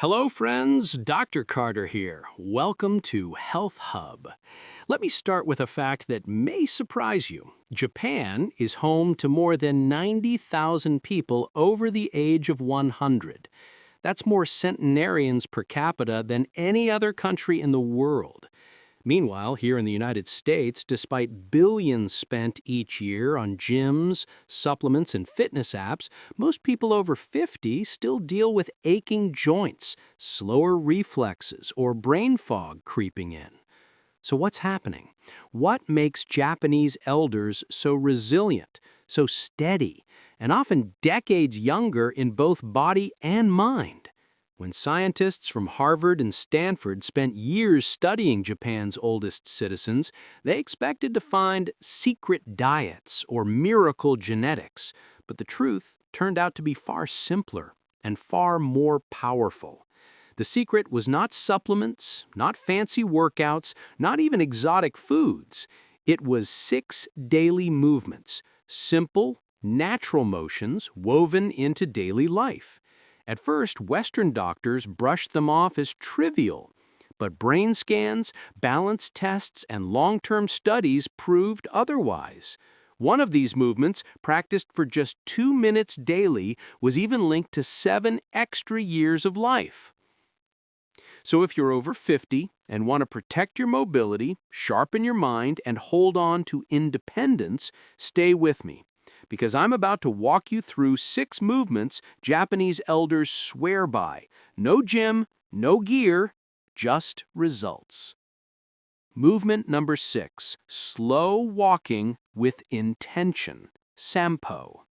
Hello, friends. Dr. Carter here. Welcome to Healthhub. Let me start with a fact that may surprise you. Japan is home to more than 90,000 people over the age of 100. That's more centenarians per capita than any other country in the world. Meanwhile, here in the United States, despite billions spent each year on gyms, supplements, and fitness apps, most people over 50 still deal with aching joints, slower reflexes, or brain fog creeping in. So what's happening? What makes Japanese elders so resilient, so steady, and often decades younger in both body and mind? When scientists from Harvard and Stanford spent years studying Japan's oldest citizens, they expected to find secret diets or miracle genetics, but the truth turned out to be far simpler and far more powerful. The secret was not supplements, not fancy workouts, not even exotic foods. It was 6 daily movements, simple, natural motions woven into daily life. At first, Western doctors brushed them off as trivial, but brain scans, balance tests, and long-term studies proved otherwise. One of these movements, practiced for just 2 minutes daily, was even linked to 7 extra years of life. So if you're over 50 and want to protect your mobility, sharpen your mind, and hold on to independence, stay with me, because I'm about to walk you through 6 movements Japanese elders swear by. No gym, no gear, just results. Movement number 6, slow walking with intention, sampo.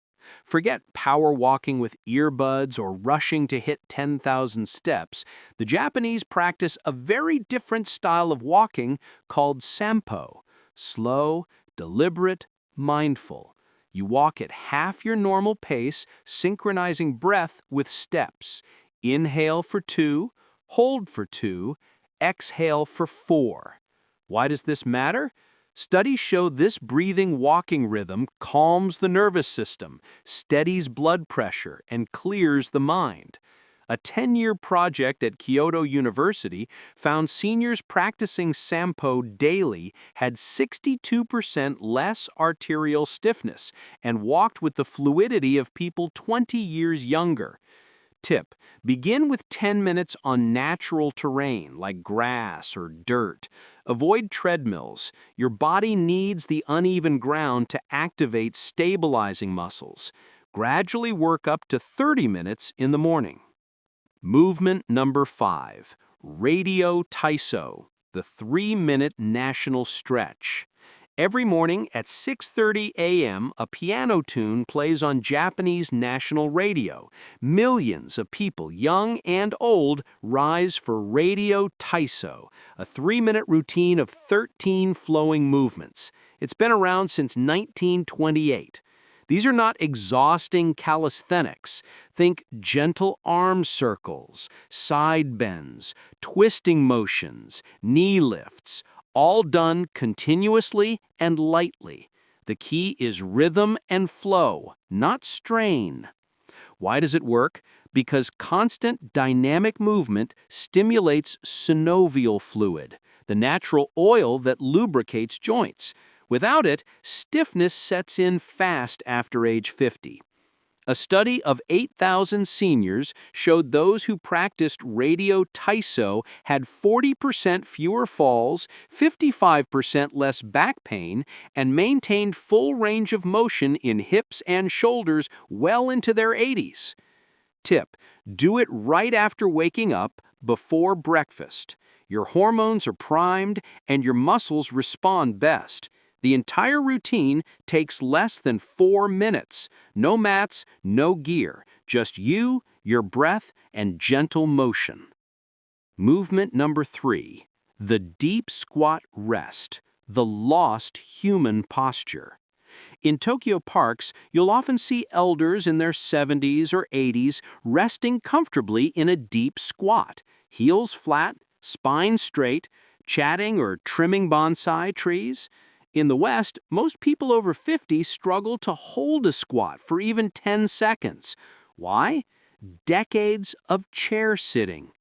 Forget power walking with earbuds or rushing to hit 10,000 steps. The Japanese practice a very different style of walking called sampo, slow, deliberate, mindful. You walk at half your normal pace, synchronizing breath with steps. Inhale for 2, hold for 2, exhale for 4. Why does this matter? Studies show this breathing walking rhythm calms the nervous system, steadies blood pressure, and clears the mind. A 10-year project at Kyoto University found seniors practicing sampo daily had 62% less arterial stiffness and walked with the fluidity of people 20 years younger. Tip: begin with 10 minutes on natural terrain like grass or dirt. Avoid treadmills. Your body needs the uneven ground to activate stabilizing muscles. Gradually work up to 30 minutes in the morning. Movement number 5, Radio Taiso, the 3-minute national stretch. Every morning at 6:30 a.m., a piano tune plays on Japanese national radio. Millions of people, young and old, rise for Radio Taiso, a 3-minute routine of 13 flowing movements. It's been around since 1928. These are not exhausting calisthenics. Think gentle arm circles, side bends, twisting motions, knee lifts, all done continuously and lightly. The key is rhythm and flow, not strain. Why does it work? Because constant dynamic movement stimulates synovial fluid, the natural oil that lubricates joints. Without it, stiffness sets in fast after age 50. A study of 8,000 seniors showed those who practiced Radio Taiso had 40% fewer falls, 55% less back pain, and maintained full range of motion in hips and shoulders well into their 80s. Tip: do it right after waking up, before breakfast. Your hormones are primed and your muscles respond best. The entire routine takes less than 4 minutes. No mats, no gear, just you, your breath, and gentle motion. Movement number 3, the deep squat rest, the lost human posture. In Tokyo parks, you'll often see elders in their 70s or 80s resting comfortably in a deep squat, heels flat, spine straight, chatting or trimming bonsai trees. In the West, most people over 50 struggle to hold a squat for even 10 seconds. Why? Decades of chair sitting.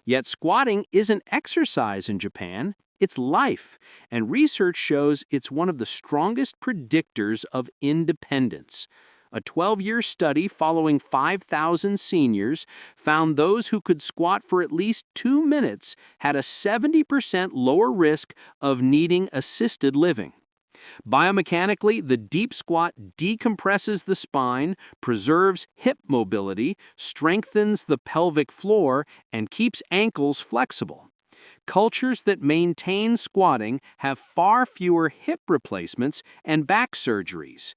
Yet squatting isn't exercise in Japan, it's life, and research shows it's one of the strongest predictors of independence. A 12-year study following 5,000 seniors found those who could squat for at least 2 minutes had a 70% lower risk of needing assisted living. Biomechanically, the deep squat decompresses the spine, preserves hip mobility, strengthens the pelvic floor, and keeps ankles flexible. Cultures that maintain squatting have far fewer hip replacements and back surgeries.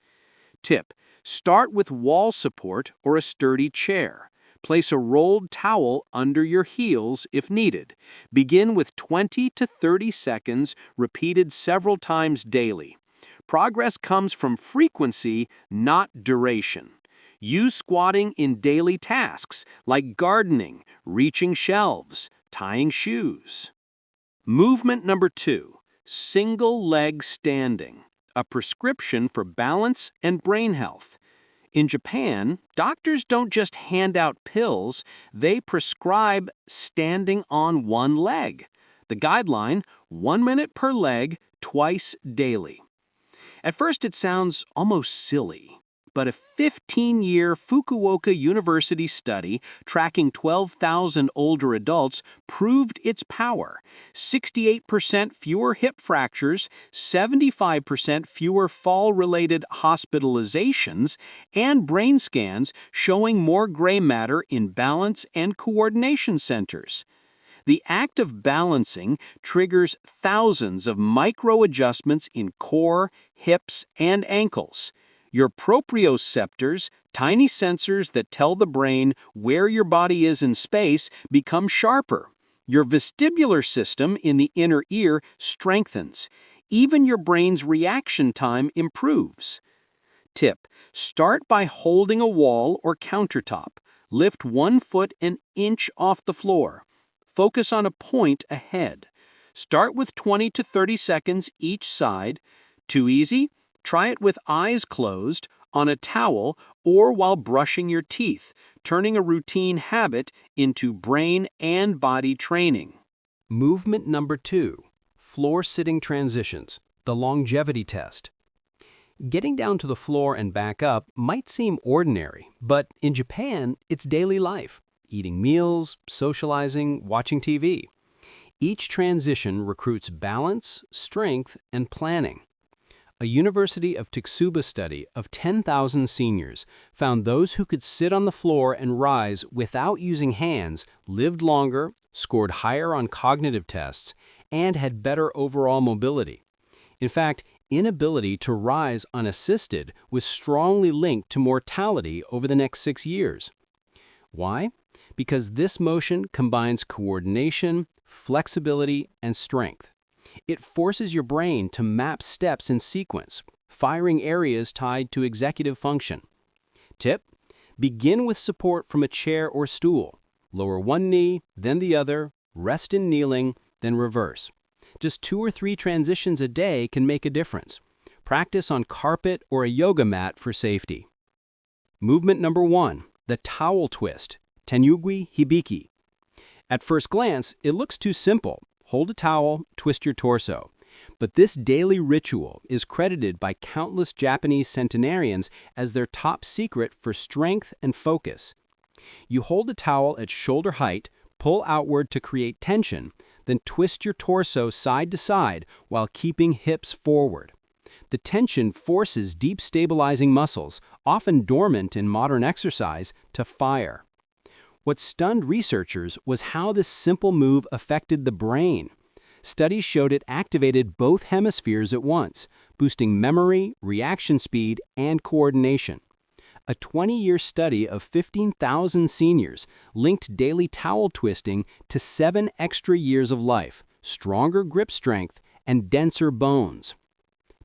Tip: start with wall support or a sturdy chair. Place a rolled towel under your heels if needed. Begin with 20 to 30 seconds, repeated several times daily. Progress comes from frequency, not duration. Use squatting in daily tasks like gardening, reaching shelves, tying shoes. Movement number 2, single leg standing, a prescription for balance and brain health. In Japan, doctors don't just hand out pills, they prescribe standing on one leg. The guideline, 1 minute per leg, twice daily. At first it sounds almost silly, but a 15-year Fukuoka University study tracking 12,000 older adults proved its power. 68% fewer hip fractures, 75% fewer fall-related hospitalizations, and brain scans showing more gray matter in balance and coordination centers. The act of balancing triggers thousands of micro-adjustments in core, hips, and ankles. Your proprioceptors, tiny sensors that tell the brain where your body is in space, become sharper. Your vestibular system in the inner ear strengthens. Even your brain's reaction time improves. Tip: start by holding a wall or countertop. Lift 1 foot an inch off the floor. Focus on a point ahead. Start with 20 to 30 seconds each side. Too easy? Try it with eyes closed, on a towel, or while brushing your teeth, turning a routine habit into brain and body training. Movement number 2, floor-sitting transitions, the longevity test. Getting down to the floor and back up might seem ordinary, but in Japan, it's daily life. Eating meals, socializing, watching TV. Each transition recruits balance, strength, and planning. A University of Tsukuba study of 10,000 seniors found those who could sit on the floor and rise without using hands lived longer, scored higher on cognitive tests, and had better overall mobility. In fact, inability to rise unassisted was strongly linked to mortality over the next 6 years. Why? Because this motion combines coordination, flexibility, and strength. It forces your brain to map steps in sequence, firing areas tied to executive function. Tip: begin with support from a chair or stool. Lower one knee, then the other, rest in kneeling, then reverse. Just 2 or 3 transitions a day can make a difference. Practice on carpet or a yoga mat for safety. Movement number 1, the towel twist, Tenyugui Hibiki. At first glance, it looks too simple. Hold a towel, twist your torso. But this daily ritual is credited by countless Japanese centenarians as their top secret for strength and focus. You hold a towel at shoulder height, pull outward to create tension, then twist your torso side to side while keeping hips forward. The tension forces deep stabilizing muscles, often dormant in modern exercise, to fire. What stunned researchers was how this simple move affected the brain. Studies showed it activated both hemispheres at once, boosting memory, reaction speed, and coordination. A 20-year study of 15,000 seniors linked daily towel twisting to 7 extra years of life, stronger grip strength, and denser bones.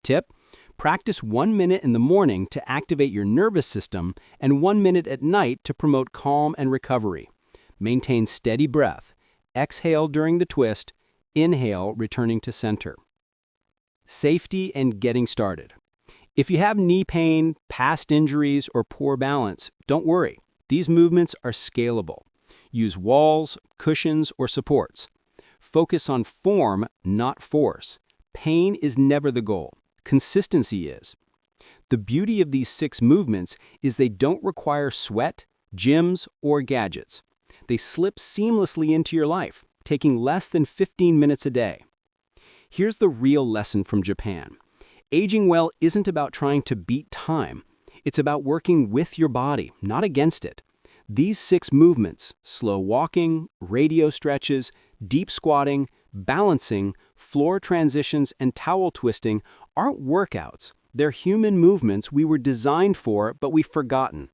Tip: practice 1 minute in the morning to activate your nervous system and 1 minute at night to promote calm and recovery. Maintain steady breath. Exhale during the twist. Inhale, returning to center. Safety and getting started. If you have knee pain, past injuries, or poor balance, don't worry. These movements are scalable. Use walls, cushions, or supports. Focus on form, not force. Pain is never the goal. Consistency is. The beauty of these 6 movements is they don't require sweat, gyms, or gadgets. They slip seamlessly into your life, taking less than 15 minutes a day. Here's the real lesson from Japan. Aging well isn't about trying to beat time. It's about working with your body, not against it. These 6 movements, slow walking, radio stretches, deep squatting, balancing, floor transitions, and towel twisting, aren't workouts. They're human movements we were designed for, but we've forgotten.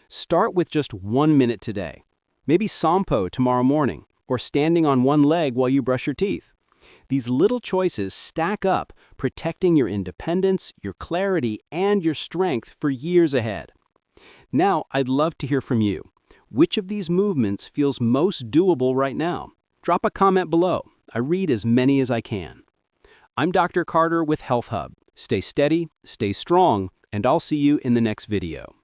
Start with just 1 minute today. Maybe sampo tomorrow morning, or standing on one leg while you brush your teeth. These little choices stack up, protecting your independence, your clarity, and your strength for years ahead. Now, I'd love to hear from you. Which of these movements feels most doable right now? Drop a comment below. I read as many as I can. I'm Dr. Carter with Healthhub. Stay steady, stay strong, and I'll see you in the next video.